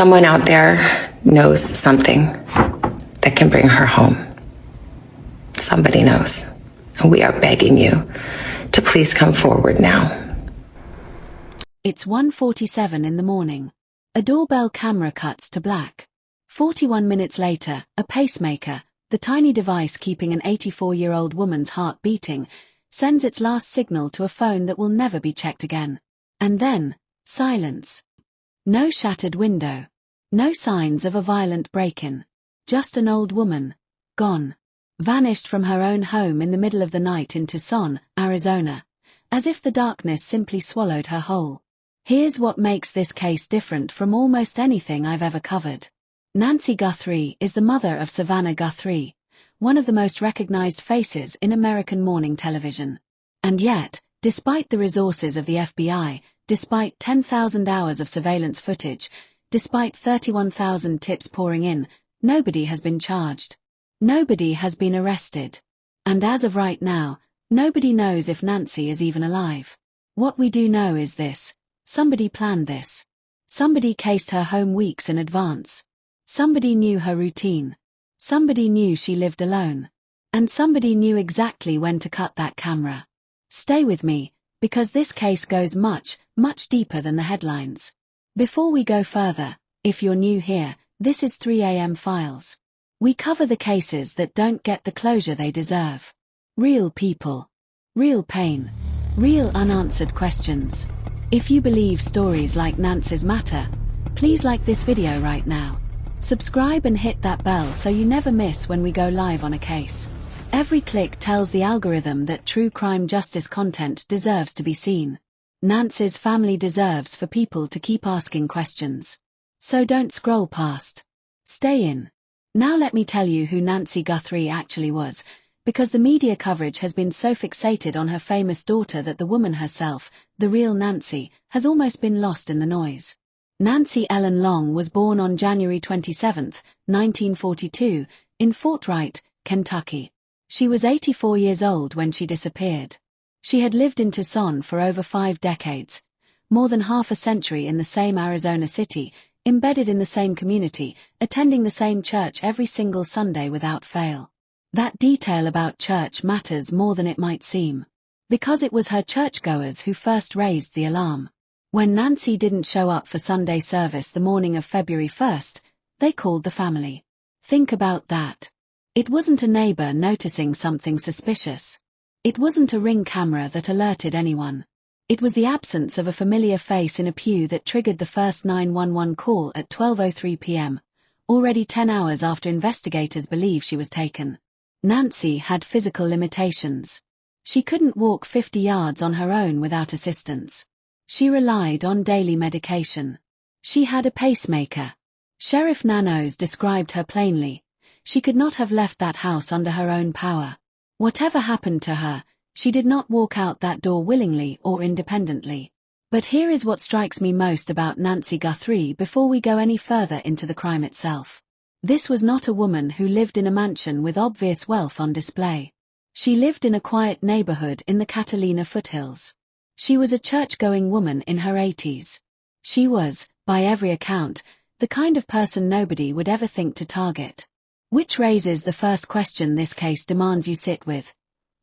Someone out there knows something that can bring her home. Somebody knows. And we are begging you to please come forward now. It's 1:47 in the morning. A doorbell camera cuts to black. 41 minutes later, a pacemaker, the tiny device keeping an 84-year-old woman's heart beating, sends its last signal to a phone that will never be checked again. And then, silence. No shattered window. No signs of a violent break-in. Just an old woman, gone. Vanished from her own home in the middle of the night in Tucson, Arizona. As if the darkness simply swallowed her whole. Here's what makes this case different from almost anything I've ever covered. Nancy Guthrie is the mother of Savannah Guthrie, one of the most recognized faces in American morning television. And yet, despite the resources of the FBI, despite 10,000 hours of surveillance footage, despite 31,000 tips pouring in, nobody has been charged. Nobody has been arrested. And as of right now, nobody knows if Nancy is even alive. What we do know is this: somebody planned this. Somebody cased her home weeks in advance. Somebody knew her routine. Somebody knew she lived alone. And somebody knew exactly when to cut that camera. Stay with me, because this case goes much, much deeper than the headlines. Before we go further, if you're new here, this is 3 AM Files. We cover the cases that don't get the closure they deserve. Real people. Real pain. Real unanswered questions. If you believe stories like Nancy's matter, please like this video right now. Subscribe and hit that bell so you never miss when we go live on a case. Every click tells the algorithm that true crime justice content deserves to be seen. Nancy's family deserves for people to keep asking questions. So don't scroll past. Stay in. Now let me tell you who Nancy Guthrie actually was, because the media coverage has been so fixated on her famous daughter that the woman herself, the real Nancy, has almost been lost in the noise. Nancy Ellen Long was born on January 27, 1942, in Fort Wright, Kentucky. She was 84 years old when she disappeared. She had lived in Tucson for over 5 decades, more than half a century in the same Arizona city, embedded in the same community, attending the same church every single Sunday without fail. That detail about church matters more than it might seem, because it was her churchgoers who first raised the alarm. When Nancy didn't show up for Sunday service the morning of February 1st, they called the family. Think about that. It wasn't a neighbor noticing something suspicious. It wasn't a Ring camera that alerted anyone. It was the absence of a familiar face in a pew that triggered the first 911 call at 12:03 p.m., already 10 hours after investigators believe she was taken. Nancy had physical limitations. She couldn't walk 50 yards on her own without assistance. She relied on daily medication. She had a pacemaker. Sheriff Nanos described her plainly. She could not have left that house under her own power. Whatever happened to her, she did not walk out that door willingly or independently. But here is what strikes me most about Nancy Guthrie before we go any further into the crime itself. This was not a woman who lived in a mansion with obvious wealth on display. She lived in a quiet neighborhood in the Catalina Foothills. She was a church-going woman in her 80s. She was, by every account, the kind of person nobody would ever think to target. Which raises the first question this case demands you sit with.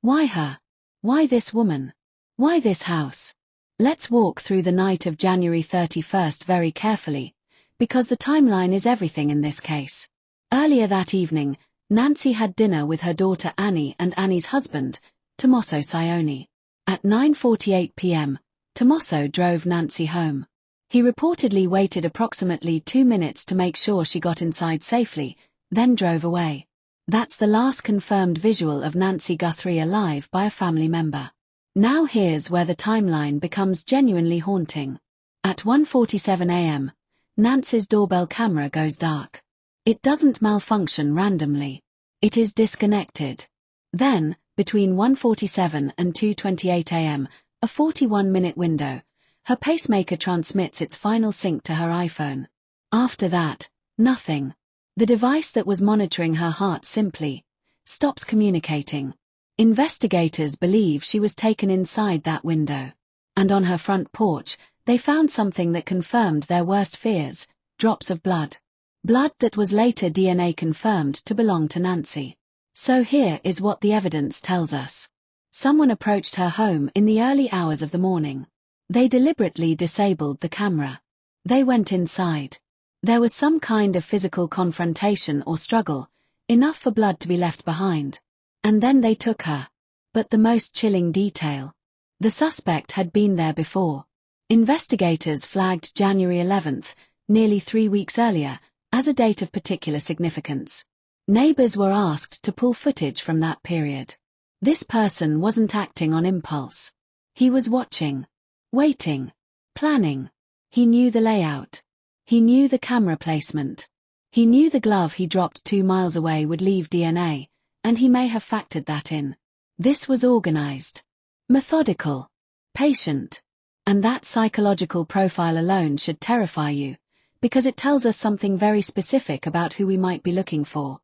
Why her? Why this woman? Why this house? Let's walk through the night of January 31st very carefully, because the timeline is everything in this case. Earlier that evening, Nancy had dinner with her daughter Annie and Annie's husband, Tommaso Cioni. At 9:48 p.m., Tommaso drove Nancy home. He reportedly waited approximately 2 minutes to make sure she got inside safely, then drove away. That's the last confirmed visual of Nancy Guthrie alive by a family member. Now here's where the timeline becomes genuinely haunting. At 1:47 a.m., Nancy's doorbell camera goes dark. It doesn't malfunction randomly. It is disconnected. Then, between 1:47 and 2:28 a.m., a 41-minute window, her pacemaker transmits its final sync to her iPhone. After that, nothing. The device that was monitoring her heart simply stops communicating. Investigators believe she was taken inside that window. And on her front porch, they found something that confirmed their worst fears: drops of blood. Blood that was later DNA confirmed to belong to Nancy. So here is what the evidence tells us. Someone approached her home in the early hours of the morning. They deliberately disabled the camera. They went inside. There was some kind of physical confrontation or struggle, enough for blood to be left behind. And then they took her. But the most chilling detail. The suspect had been there before. Investigators flagged January 11th, nearly 3 weeks earlier, as a date of particular significance. Neighbors were asked to pull footage from that period. This person wasn't acting on impulse. He was watching, waiting, planning. He knew the layout. He knew the camera placement. He knew the glove he dropped 2 miles away would leave DNA, and he may have factored that in. This was organized, methodical, patient. And that psychological profile alone should terrify you, because it tells us something very specific about who we might be looking for.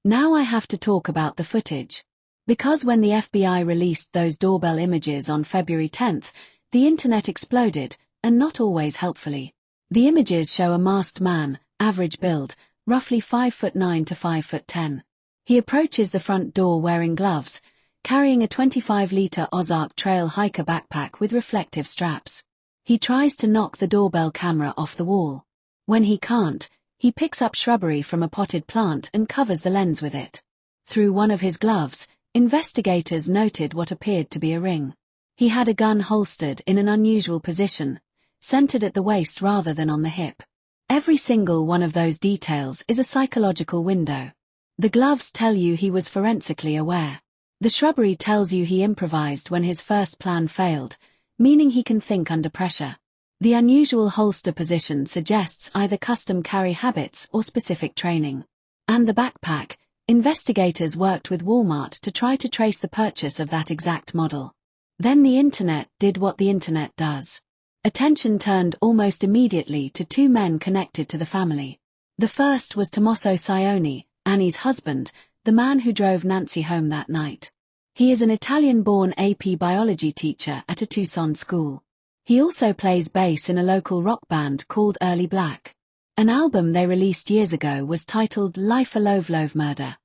Now I have to talk about the footage. Because when the FBI released those doorbell images on February 10th, the internet exploded, and not always helpfully. The images show a masked man, average build, roughly 5'9" to 5'10". He approaches the front door wearing gloves, carrying a 25-liter Ozark Trail hiker backpack with reflective straps. He tries to knock the doorbell camera off the wall. When he can't, he picks up shrubbery from a potted plant and covers the lens with it. Through one of his gloves, investigators noted what appeared to be a ring. He had a gun holstered in an unusual position, centered at the waist rather than on the hip. Every single one of those details is a psychological window. The gloves tell you he was forensically aware. The shrubbery tells you he improvised when his first plan failed, meaning he can think under pressure. The unusual holster position suggests either custom carry habits or specific training. And the backpack, investigators worked with Walmart to try to trace the purchase of that exact model. Then the internet did what the internet does. Attention turned almost immediately to 2 men connected to the family. The first was Tommaso Cioni, Annie's husband, the man who drove Nancy home that night. He is an Italian-born AP biology teacher at a Tucson school. He also plays bass in a local rock band called Early Black. An album they released years ago was titled Life a Love Murder.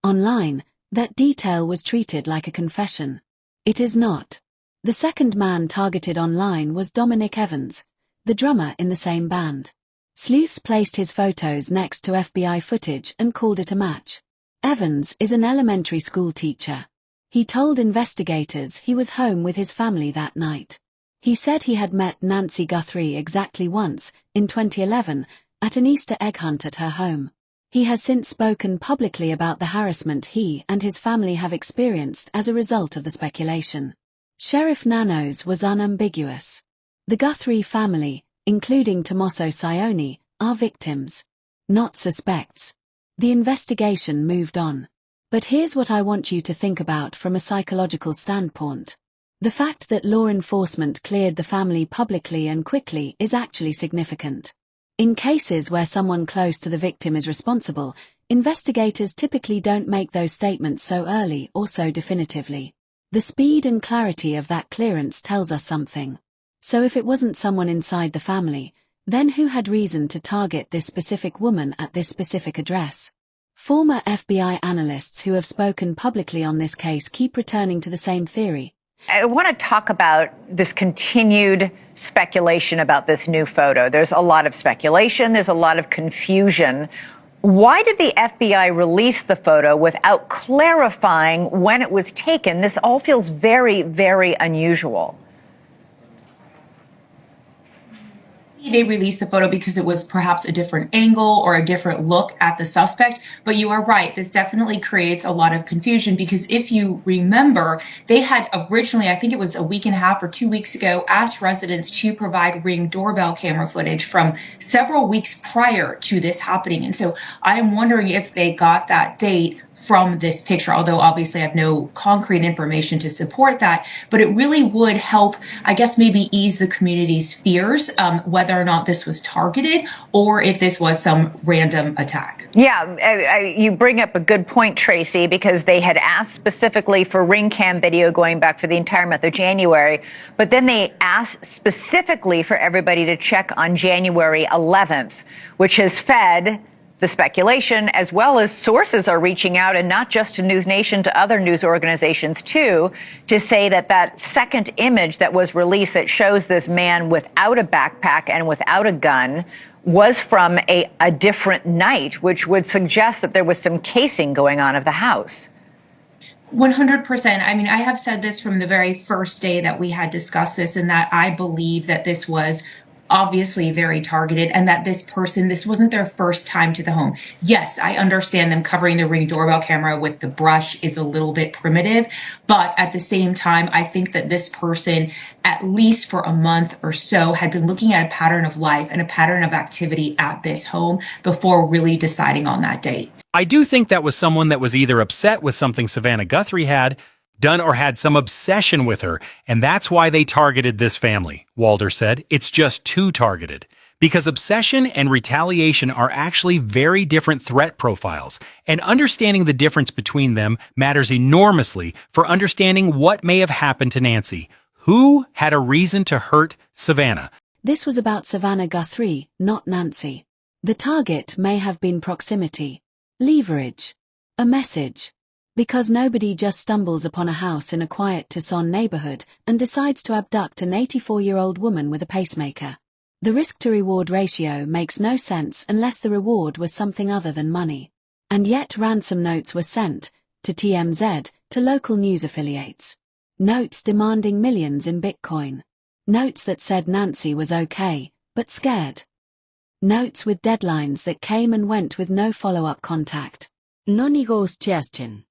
Online, that detail was treated like a confession. It is not. The second man targeted online was Dominic Evans, the drummer in the same band. Sleuths placed his photos next to FBI footage and called it a match. Evans is an elementary school teacher. He told investigators he was home with his family that night. He said he had met Nancy Guthrie exactly once, in 2011, at an Easter egg hunt at her home. He has since spoken publicly about the harassment he and his family have experienced as a result of the speculation. Sheriff Nanos was unambiguous. The Guthrie family, including Tommaso Cioni, are victims, not suspects. The investigation moved on. But here's what I want you to think about from a psychological standpoint. The fact that law enforcement cleared the family publicly and quickly is actually significant. In cases where someone close to the victim is responsible, investigators typically don't make those statements so early or so definitively. The speed and clarity of that clearance tells us something. So if it wasn't someone inside the family, then who had reason to target this specific woman at this specific address? Former FBI analysts who have spoken publicly on this case keep returning to the same theory. I want to talk about this continued speculation about this new photo. There's a lot of speculation. There's a lot of confusion. Why did the FBI release the photo without clarifying when it was taken? This all feels very, very unusual. They released the photo because it was perhaps a different angle or a different look at the suspect. But you are right. This definitely creates a lot of confusion because if you remember, they had originally, I think it was a week and a half or 2 weeks ago, asked residents to provide Ring doorbell camera footage from several weeks prior to this happening. And so I am wondering if they got that date from this picture, although obviously I have no concrete information to support that. But it really would help, I guess, maybe ease the community's fears, whether whether or not this was targeted or if this was some random attack. Yeah, you bring up a good point, Tracy, because they had asked specifically for ring cam video going back for the entire month of January, but then they asked specifically for everybody to check on January 11th, which has fed the speculation, as well as sources are reaching out, and not just to News Nation, to other news organizations too, to say that that second image that was released that shows this man without a backpack and without a gun was from a different night, which would suggest that there was some casing going on of the house. 100%. I mean, I have said this from the very first day that we had discussed this, and that I believe that this was obviously very targeted, and that this person, this wasn't their first time to the home. Yes, I understand them covering the Ring doorbell camera with the brush is a little bit primitive, but at the same time, I think that this person, at least for a month or so, had been looking at a pattern of life and a pattern of activity at this home before really deciding on that date. I do think that was someone that was either upset with something Savannah Guthrie had done or had some obsession with her, and that's why they targeted this family, Walder said. It's just too targeted. Because obsession and retaliation are actually very different threat profiles, and understanding the difference between them matters enormously for understanding what may have happened to Nancy. Who had a reason to hurt Savannah? This was about Savannah Guthrie, not Nancy. The target may have been proximity, leverage, a message. Because nobody just stumbles upon a house in a quiet Tucson neighborhood and decides to abduct an 84-year-old woman with a pacemaker. The risk-to-reward ratio makes no sense unless the reward was something other than money. And yet ransom notes were sent, to TMZ, to local news affiliates. Notes demanding millions in Bitcoin. Notes that said Nancy was okay, but scared. Notes with deadlines that came and went with no follow-up contact. No negotiation.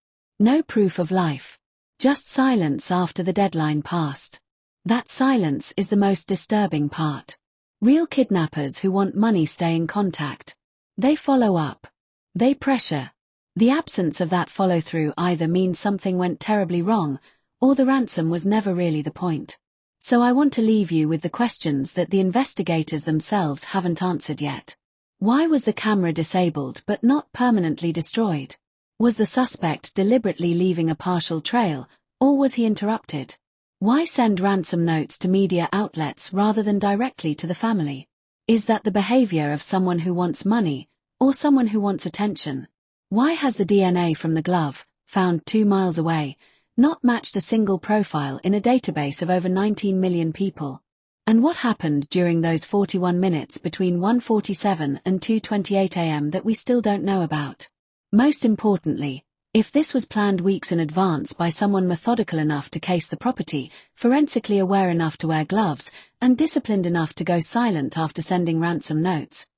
No proof of life. Just silence after the deadline passed. That silence is the most disturbing part. Real kidnappers who want money stay in contact. They follow up. They pressure. The absence of that follow-through either means something went terribly wrong, or the ransom was never really the point. So I want to leave you with the questions that the investigators themselves haven't answered yet. Why was the camera disabled but not permanently destroyed? Was the suspect deliberately leaving a partial trail, or was he interrupted? Why send ransom notes to media outlets rather than directly to the family? Is that the behavior of someone who wants money, or someone who wants attention? Why has the DNA from the glove, found 2 miles away, not matched a single profile in a database of over 19 million people? And what happened during those 41 minutes between 1:47 and 2:28 a.m. that we still don't know about? Most importantly, if this was planned weeks in advance by someone methodical enough to case the property, forensically aware enough to wear gloves, and disciplined enough to go silent after sending ransom notes,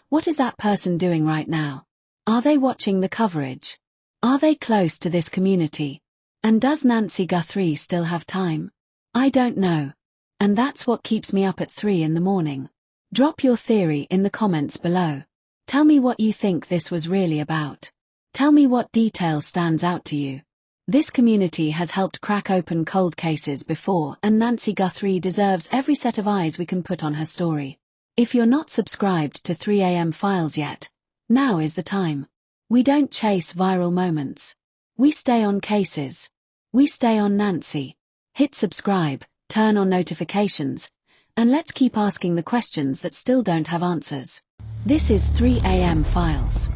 what is that person doing right now? Are they watching the coverage? Are they close to this community? And does Nancy Guthrie still have time? I don't know. And that's what keeps me up at 3 in the morning. Drop your theory in the comments below. Tell me what you think this was really about. Tell me what detail stands out to you. This community has helped crack open cold cases before, and Nancy Guthrie deserves every set of eyes we can put on her story. If you're not subscribed to 3 AM Files yet, now is the time. We don't chase viral moments. We stay on cases. We stay on Nancy. Hit subscribe, turn on notifications, and let's keep asking the questions that still don't have answers. This is 3 AM Files.